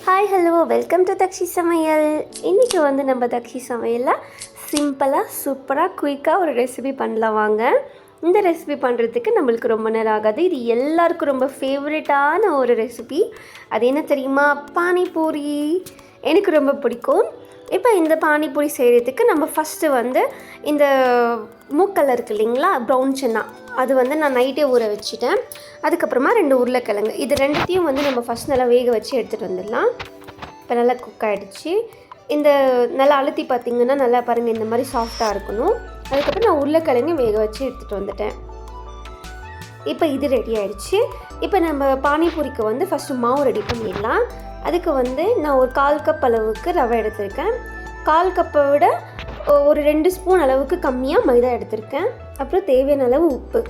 Hi hello welcome to Dakshi சமையல். இன்றைக்கி வந்து நம்ம தக்ஷி சமையலில் சிம்பிளாக சூப்பராக குயிக்காக ஒரு ரெசிபி பண்ணலாம் வாங்க. இந்த ரெசிபி பண்ணுறதுக்கு நம்மளுக்கு ரொம்ப நேரம் ஆகாது. இது எல்லாருக்கும் ரொம்ப ஃபேவரட்டான ஒரு ரெசிபி. அது என்ன தெரியுமா? பானிபூரி. எனக்கு ரொம்ப பிடிக்கும். இப்போ இந்த பானிபூரி செய்கிறதுக்கு நம்ம ஃபஸ்ட்டு வந்து இந்த மூக்கல்ல இருக்குது இல்லைங்களா, ப்ரௌன் சன்னா, அது வந்து நான் நைட்டே ஊற வச்சுட்டேன். அதுக்கப்புறமா 2 உருளைக்கிழங்கு, இது ரெண்டுத்தையும் வந்து நம்ம ஃபஸ்ட் நல்லா வேக வச்சு எடுத்துகிட்டு வந்துடலாம். இப்போ நல்லா குக் ஆகிடுச்சு. இந்த நல்லா அழுத்தி பார்த்திங்கன்னா நல்லா பாருங்கள், இந்த மாதிரி சாஃப்டாக இருக்கணும். அதுக்கப்புறம் நான் உருளைக்கிழங்கு வேக வச்சு எடுத்துகிட்டு வந்துட்டேன். இப்போ இது ரெடி ஆகிடுச்சு. இப்போ நம்ம பானிபூரிக்கு வந்து ஃபஸ்ட்டு மாவு ரெடி பண்ணிடலாம். அதுக்கு வந்து நான் ஒரு 1/4 கப் அளவுக்கு ரவை எடுத்திருக்கேன். 1/4 கப்பை விட ஒரு 2 ஸ்பூன் அளவுக்கு கம்மியாக மைதா எடுத்திருக்கேன். அப்புறம் தேவையான அளவு உப்பு.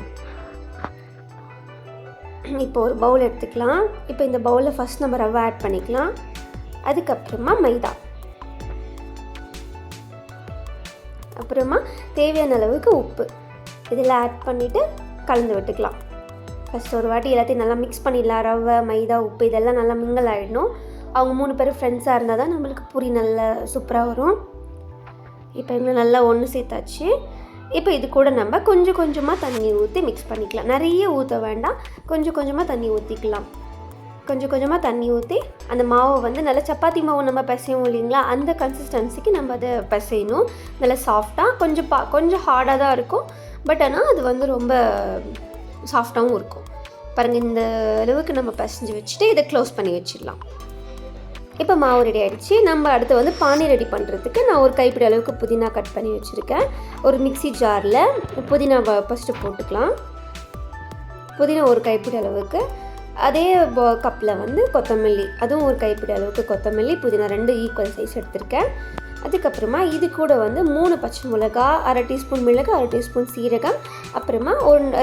இப்போ ஒரு பவுல் எடுத்துக்கலாம். இப்போ இந்த பவுலில் ஃபஸ்ட் நம்ம ரவை ஆட் பண்ணிக்கலாம். அதுக்கப்புறமா மைதா, அப்புறமா தேவையான அளவுக்கு உப்பு இதில் ஆட் பண்ணிவிட்டு கலந்து விட்டுக்கலாம். ஃபஸ்ட் ஒரு வாட்டி எல்லாத்தையும் நல்லா மிக்ஸ் பண்ணிடலாம். ரவை, மைதா, உப்பு இதெல்லாம் நல்லா மிங்கல் ஆகிடணும். அவங்க 3 பேரும் ஃப்ரெண்ட்ஸாக இருந்தால் தான் நம்மளுக்கு பூரி நல்லா சூப்பராக வரும். இப்போ இன்னும் நல்லா ஒன்று சேர்த்தாச்சு. இப்போ இது கூட நம்ம கொஞ்சம் கொஞ்சமாக தண்ணி ஊற்றி மிக்ஸ் பண்ணிக்கலாம். நிறைய ஊற்ற வேண்டாம், கொஞ்சம் கொஞ்சமாக தண்ணி ஊற்றிக்கலாம். கொஞ்சம் கொஞ்சமாக தண்ணி ஊற்றி அந்த மாவை வந்து நல்லா சப்பாத்தி மாவு நம்ம பிசையும் இல்லைங்களா, அந்த கன்சிஸ்டன்சிக்கு நம்ம அதை பிசையணும். நல்லா சாஃப்டாக, கொஞ்சம் ஹார்டாக தான் இருக்கும். பட் ஆனால் அது வந்து ரொம்ப சாஃப்டாகவும் இருக்கும். பாருங்கள், இந்த அளவுக்கு நம்ம பிசைஞ்சு வச்சுட்டு இதை க்ளோஸ் பண்ணி வச்சிடலாம். இப்போ மாவு ரெடி ஆகிடுச்சு. நம்ம அடுத்து வந்து பானி ரெடி பண்ணுறதுக்கு நான் ஒரு கைப்பிடி அளவுக்கு புதினா கட் பண்ணி வச்சுருக்கேன். ஒரு மிக்ஸி ஜாரில் புதினா ஃபஸ்ட்டு போட்டுக்கலாம். புதினா ஒரு கைப்பிடி அளவுக்கு. அதே கப்பில் வந்து கொத்தமல்லி, அதுவும் ஒரு கைப்பிடி அளவுக்கு கொத்தமல்லி, புதினா 2 ஈக்குவல் சைஸ் எடுத்திருக்கேன். அதுக்கப்புறமா இது கூட வந்து 3 பச்சை மிளகா, 1/2 டீஸ்பூன் மிளகு, 1/2 டீஸ்பூன் சீரகம், அப்புறமா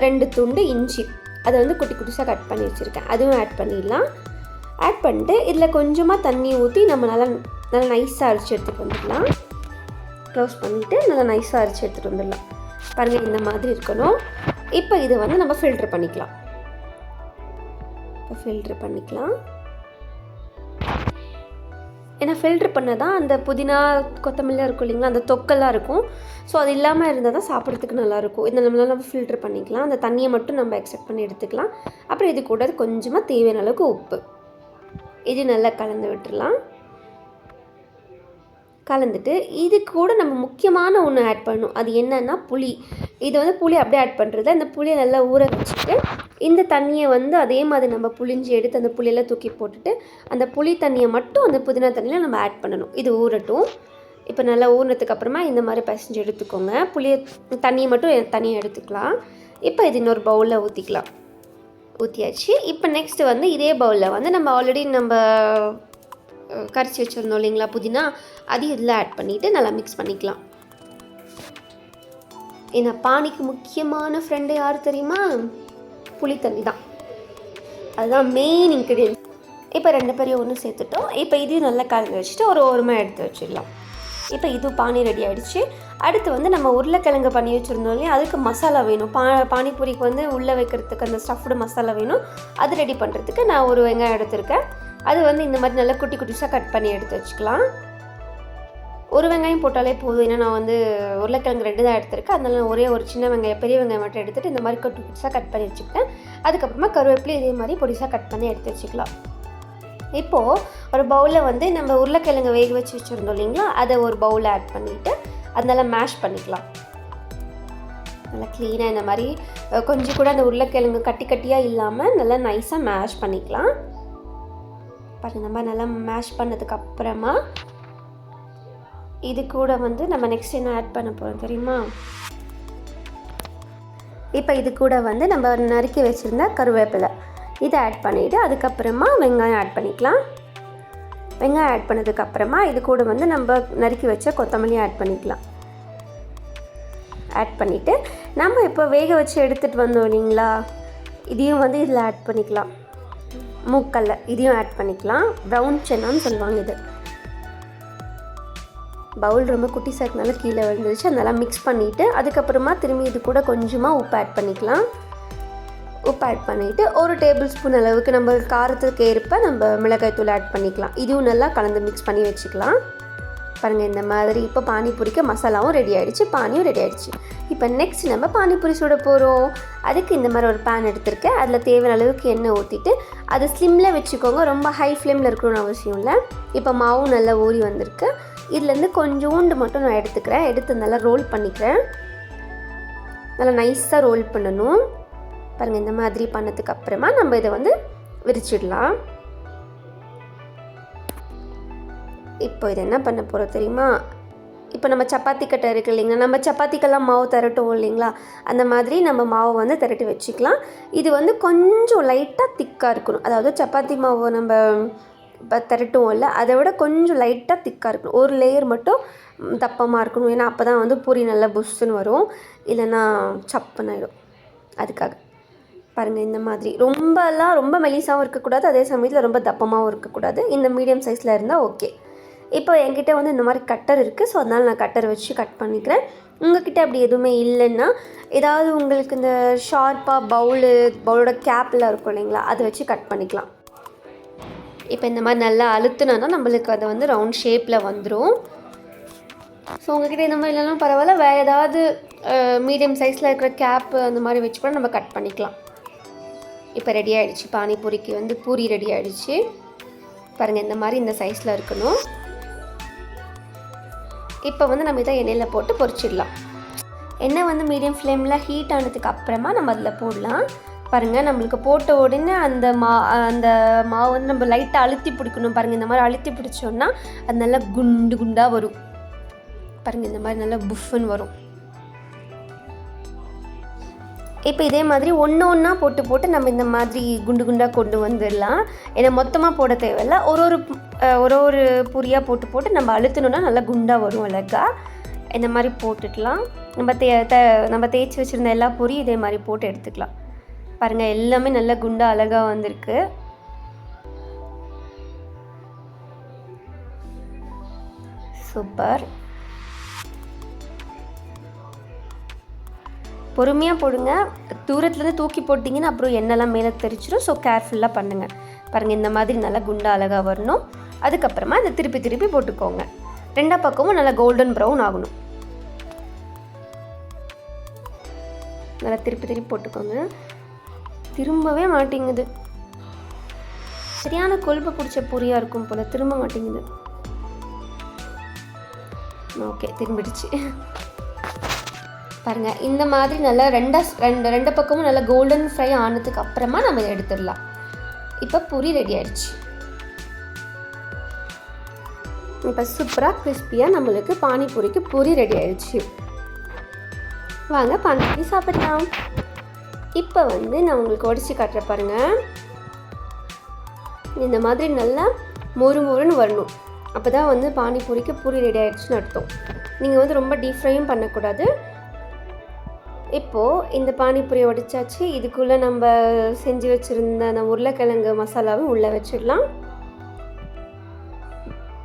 2 துண்டு இஞ்சி, அதை வந்து குட்டி குட்டிஸாக கட் பண்ணி வச்சுருக்கேன். அதுவும் ஆட் பண்ணிடலாம். ஆட் பண்ணிட்டு இதில் கொஞ்சமாக தண்ணி ஊற்றி நம்ம நல்லா நைஸாக அரைச்சி எடுத்துகிட்டு வந்துடலாம். க்ளோஸ் பண்ணிவிட்டு நல்லா நைஸாக அரைச்சி எடுத்துகிட்டு வந்துடலாம். பாருங்கள், இந்த மாதிரி இருக்கணும். இப்போ இது வந்து நம்ம ஃபில்ட்ரு பண்ணிக்கலாம். ஏன்னா ஃபில்ட்ரு பண்ணால் தான் அந்த புதினா கொத்தமல்லியாக இருக்கும் இல்லைங்களா, அந்த தொக்கெல்லாம் இருக்கும். ஸோ அது இல்லாமல் இருந்தால் தான் சாப்பிட்றதுக்கு நல்லாயிருக்கும். இந்த நம்ம ஃபில்ட்ரு பண்ணிக்கலாம். அந்த தண்ணியை மட்டும் நம்ம எக்ஸ்ட்ராக்ட் பண்ணி எடுத்துக்கலாம். அப்புறம் இது கூட கொஞ்சமாக தேவையான அளவுக்கு உப்பு, இது நல்லா கலந்து விட்டுடலாம். கலந்துட்டு இது கூட நம்ம முக்கியமான ஒன்று ஆட் பண்ணணும். அது என்னன்னா புளி. இது வந்து புளி அப்படியே ஆட் பண்ணுறது. அந்த புளியை நல்லா ஊற வச்சுட்டு இந்த தண்ணியை வந்து அதே மாதிரி நம்ம புளிஞ்சு எடுத்து அந்த புளியெல்லாம் தூக்கி போட்டுட்டு அந்த புளி தண்ணியை மட்டும் அந்த புதினா தண்ணியில் நம்ம ஆட் பண்ணணும். இது ஊறட்டும். இப்போ நல்லா ஊறினதுக்கு அப்புறமா இந்த மாதிரி பிசைஞ்சு எடுத்துக்கோங்க. புளியை தண்ணியை மட்டும் தனியாக எடுத்துக்கலாம். இப்போ இது இன்னொரு பவுலில் ஊற்றியாச்சு. இப்போ நெக்ஸ்ட்டு வந்து இதே பவுலில் வந்து நம்ம ஆல்ரெடி கரைச்சி வச்சுருந்தோம் இல்லைங்களா புதினா, அது இதில் ஆட் பண்ணிவிட்டு நல்லா மிக்ஸ் பண்ணிக்கலாம். ஏன்னா பானிக்கு முக்கியமான ஃப்ரெண்டு யார் தெரியுமா? புளி தண்ணி தான். அதுதான் மெயின் இன்க்ரீடியன்ட். இப்போ 2 பேரையும் ஒன்று சேர்த்துட்டோம். இப்போ இதையும் நல்லா கலந்து வச்சுட்டு ஒரு ஓரமாக எடுத்து வச்சிடலாம். இப்போ இது பானி ரெடி ஆகிடுச்சு. அடுத்து வந்து நம்ம உருளைக்கிழங்கு பண்ணி வச்சுருந்தோம் இல்லையா, அதுக்கு மசாலா வேணும். பானிபூரிக்கு வந்து உள்ளே வைக்கிறதுக்கு அந்த ஸ்டஃப்டு மசாலா வேணும். அது ரெடி பண்ணுறதுக்கு நான் ஒரு வெங்காயம் எடுத்திருக்கேன். அது வந்து இந்த மாதிரி நல்லா குட்டி குட்டிஸாக கட் பண்ணி எடுத்து வச்சுக்கலாம். ஒரு வெங்காயம் போட்டாலே போதும். ஏன்னா நான் வந்து உருளைக்கிழங்கு 2 தான் எடுத்திருக்கேன். அதனால நான் ஒரே ஒரு சின்ன வெங்காயம், பெரிய வெங்காயம் மட்டும் எடுத்துகிட்டு இந்த மாதிரி குட்டி குட்டிஸாக கட் பண்ணி வச்சுக்கிட்டேன். அதுக்கப்புறமா கருவேப்பிலை இதே மாதிரி பொடிசாக கட் பண்ணி எடுத்து வச்சுக்கலாம். இப்போது ஒரு பவுலில் வந்து நம்ம உருளைக்கிழங்கு வேக வச்சு வச்சுருந்தோம் இல்லைங்களா, அதை ஒரு பவுலில் ஆட் பண்ணிவிட்டு அதனால் மேஷ் பண்ணிக்கலாம். நல்லா க்ளீனாக இந்த மாதிரி கொஞ்சம் கூட அந்த உருளைக்கிழங்கு கட்டியாக இல்லாமல் நல்லா நைஸாக மேஷ் பண்ணிக்கலாம். பாருங்கள், இந்த மாதிரி நல்லா மேஷ் பண்ணதுக்கப்புறமா இது கூட வந்து நம்ம நெக்ஸ்ட் என்ன ஆட் பண்ண போகிறோம் தெரியுமா? இப்போ இது கூட வந்து நம்ம நறுக்கி வச்சுருந்த கருவேப்பிலை இதை ஆட் பண்ணிவிட்டு அதுக்கப்புறமா வெங்காயம் ஆட் பண்ணிக்கலாம். வெங்காயம் ஆட் பண்ணதுக்கப்புறமா இது கூட வந்து நம்ம நறுக்கி வச்ச கொத்தமல்லி ஆட் பண்ணிக்கலாம். ஆட் பண்ணிவிட்டு நம்ம இப்போ வேக வச்சு எடுத்துகிட்டு வந்தோம் இல்லைங்களா, இதையும் வந்து இதில் ஆட் பண்ணிக்கலாம். மூக்கல்ல இதையும் ஆட் பண்ணிக்கலாம். ப்ரௌன் சன்னான்னு சொல்லுவாங்க இது. பவுல் ரொம்ப குட்டி சாக்குனால கீழே விழுந்துருச்சு. அதனால் மிக்ஸ் பண்ணிவிட்டு அதுக்கப்புறமா திரும்பி இது கூட கொஞ்சமாக உப்பு ஆட் பண்ணிக்கலாம். உப்பு ஆட் பண்ணிவிட்டு 1 டேபிள் ஸ்பூன் அளவுக்கு நம்ம காரத்துக்கு ஏற்ப நம்ம மிளகாய்த்தூள் ஆட் பண்ணிக்கலாம். இதுவும் நல்லா கலந்து மிக்ஸ் பண்ணி வச்சுக்கலாம். பாருங்கள் இந்த மாதிரி இப்போ பானிபூரிக்கு மசாலாவும் ரெடி ஆகிடுச்சு, பானியும் ரெடி ஆகிடுச்சு. இப்போ நெக்ஸ்ட் நம்ம பானிபூரி சுட போகிறோம். அதுக்கு இந்த மாதிரி ஒரு பேன் எடுத்திருக்கேன். அதில் தேவையான அளவுக்கு எண்ணெய் ஊற்றிட்டு அதை ஸ்லிம்மில் வச்சுக்கோங்க, ரொம்ப ஹை ஃப்ளேமில் இருக்கணும்னு அவசியம் இல்லை. இப்போ மாவும் நல்லா ஊறி வந்திருக்கு. இதுலேருந்து கொஞ்சோண்டு மட்டும் நான் எடுத்துக்கிறேன். எடுத்து நல்லா ரோல் பண்ணிக்கிறேன். நல்லா நைஸாக ரோல் பண்ணணும். பாருங்கள் இந்த மாதிரி பண்ணதுக்கு அப்புறமா நம்ம இதை வந்து விரிச்சிடலாம். இப்போ இது என்ன பண்ண போகிறோம் தெரியுமா? இப்போ நம்ம சப்பாத்தி கட்டை இருக்குது இல்லைங்களா, நம்ம சப்பாத்திக்கெல்லாம் மாவு திரட்டும் இல்லைங்களா, அந்த மாதிரி நம்ம மாவை வந்து திரட்டி வச்சுக்கலாம். இது வந்து கொஞ்சம் லைட்டாக திக்காக இருக்கணும். அதாவது சப்பாத்தி மாவு நம்ம இப்போ திரட்டும் இல்லை, அதை விட கொஞ்சம் லைட்டாக திக்காக இருக்கணும். ஒரு லேயர் மட்டும் தப்பமாக இருக்கணும். ஏன்னா அப்போ தான் வந்து பூரி நல்லா புஷ்ஷுன்னு வரும், இல்லைன்னா சப்புன்னு ஆகிடும். அதுக்காக பாருங்கள் இந்த மாதிரி ரொம்ப மெலிசாகவும் இருக்கக்கூடாது, அதே சமயத்தில் ரொம்ப தப்பமாகவும் இருக்கக்கூடாது. இந்த மீடியம் சைஸில் இருந்தால் ஓகே. இப்போ என்கிட்ட வந்து இந்த மாதிரி கட்டர் இருக்குது, ஸோ அதனால் நான் கட்டர் வச்சு கட் பண்ணிக்கிறேன். உங்கள்கிட்ட அப்படி எதுவுமே இல்லைன்னா ஏதாவது உங்களுக்கு இந்த ஷார்ப்பாக பவுலோட கேப்பில் இருக்கும் இல்லைங்களா, அதை வச்சு கட் பண்ணிக்கலாம். இப்போ இந்த மாதிரி நல்லா அழுத்துனா நம்மளுக்கு அதை வந்து ரவுண்ட் ஷேப்பில் வந்துடும். ஸோ உங்கள்கிட்ட இந்த மாதிரி இல்லைனா பரவாயில்ல, வேறு ஏதாவது மீடியம் சைஸில் இருக்கிற கேப்பு அந்த மாதிரி வச்சு கூட நம்ம கட் பண்ணிக்கலாம். இப்போ ரெடி ஆகிடுச்சு, பானிபூரிக்கு வந்து பூரி ரெடி ஆகிடுச்சு. பாருங்கள் இந்த மாதிரி இந்த சைஸில் இருக்கணும். இப்போ வந்து நம்ம இதை எண்ணெயில் போட்டு பொரிச்சிடலாம். எண்ணெய் வந்து மீடியம் ஃப்ளேமில் ஹீட் ஆனதுக்கு அப்புறமா நம்ம அதில் போடலாம். பாருங்கள் நம்மளுக்கு போட்ட உடனே அந்த மாவு வந்து நம்ம லைட்டாக அழுத்தி பிடிக்கணும். பாருங்கள் இந்த மாதிரி அழுத்தி பிடிச்சோன்னா அது நல்லா குண்டாக வரும். பாருங்கள் இந்த மாதிரி நல்லா புஃப்னு வரும். இப்போ இதே மாதிரி ஒன்றா போட்டு நம்ம இந்த மாதிரி குண்டாக கொண்டு வந்துடலாம். ஏன்னா மொத்தமாக போட தேவையில்லை, ஒரு பூரியாக போட்டு நம்ம அழுத்தணுன்னா நல்லா குண்டாக வரும் அழகாக. இந்த மாதிரி போட்டுக்கலாம். நம்ம தேய்ச்சி வச்சுருந்த எல்லா பூரியும் இதே மாதிரி போட்டு எடுத்துக்கலாம். பாருங்கள் எல்லாமே நல்லா குண்டாக அழகாக வந்திருக்கு. சூப்பர். பொறுமையாக போடுங்க, தூரத்துலேருந்து தூக்கி போட்டிங்கன்னா அப்புறம் எண்ணெய்லாம் மேலே தெரிச்சிடும். ஸோ கேர்ஃபுல்லாக பண்ணுங்கள். பாருங்கள் இந்த மாதிரி நல்லா குண்டா அழகாக வரணும். அதுக்கப்புறமா இதை திருப்பி போட்டுக்கோங்க. 2 பக்கமும் நல்லா கோல்டன் ப்ரௌன் ஆகணும். நல்லா திருப்பி போட்டுக்கோங்க. திரும்பவே மாட்டேங்குது, சரியான கொழுப்பு பிடிச்ச பூரியாக இருக்கும் போல், திரும்ப மாட்டேங்குது. ஓகே திரும்பிடுச்சு. பாருங்கள் இந்த மாதிரி நல்லா ரெண்டு பக்கமும் நல்லா கோல்டன் ஃப்ரை ஆனதுக்கு அப்புறமா நம்ம இதை எடுத்துடலாம். இப்போ பூரி ரெடி ஆயிடுச்சு. இப்போ சூப்பராக கிறிஸ்பியாக நம்மளுக்கு பானிபூரிக்கு பூரி ரெடி ஆயிடுச்சு. வாங்க பானிபூரி சாப்பிடலாம். இப்போ வந்து நான் உங்களுக்கு உடச்சி காட்டுறேன் பாருங்கள். இந்த மாதிரி நல்லா மொறுன்னு வரணும். அப்போ தான் வந்து பானிபூரிக்கு பூரி ரெடி ஆயிடுச்சுன்னு அர்த்தம். நீங்கள் வந்து ரொம்ப டீப் ஃப்ரையும் பண்ணக்கூடாது. இப்போது இந்த பானிபூரியை உடைச்சாச்சு. இதுக்குள்ளே நம்ம செஞ்சு வச்சுருந்த அந்த உருளைக்கிழங்கு மசாலாவும் உள்ளே வச்சிடலாம்.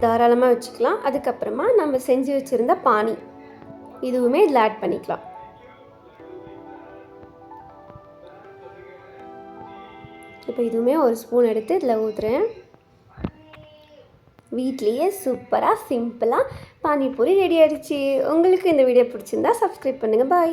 தாராளமாக வச்சுக்கலாம். அதுக்கப்புறமா நம்ம செஞ்சு வச்சுருந்த பானி இதுவுமே இதில் ஆட் பண்ணிக்கலாம். இப்போ இதுவுமே ஒரு ஸ்பூன் எடுத்து இதில் ஊற்றுறேன். வீட்லேயே சூப்பராக சிம்பிளாக பானிபூரி ரெடி ஆகிடுச்சு. உங்களுக்கு இந்த வீடியோ பிடிச்சிருந்தா சப்ஸ்கிரைப் பண்ணுங்கள். பாய்.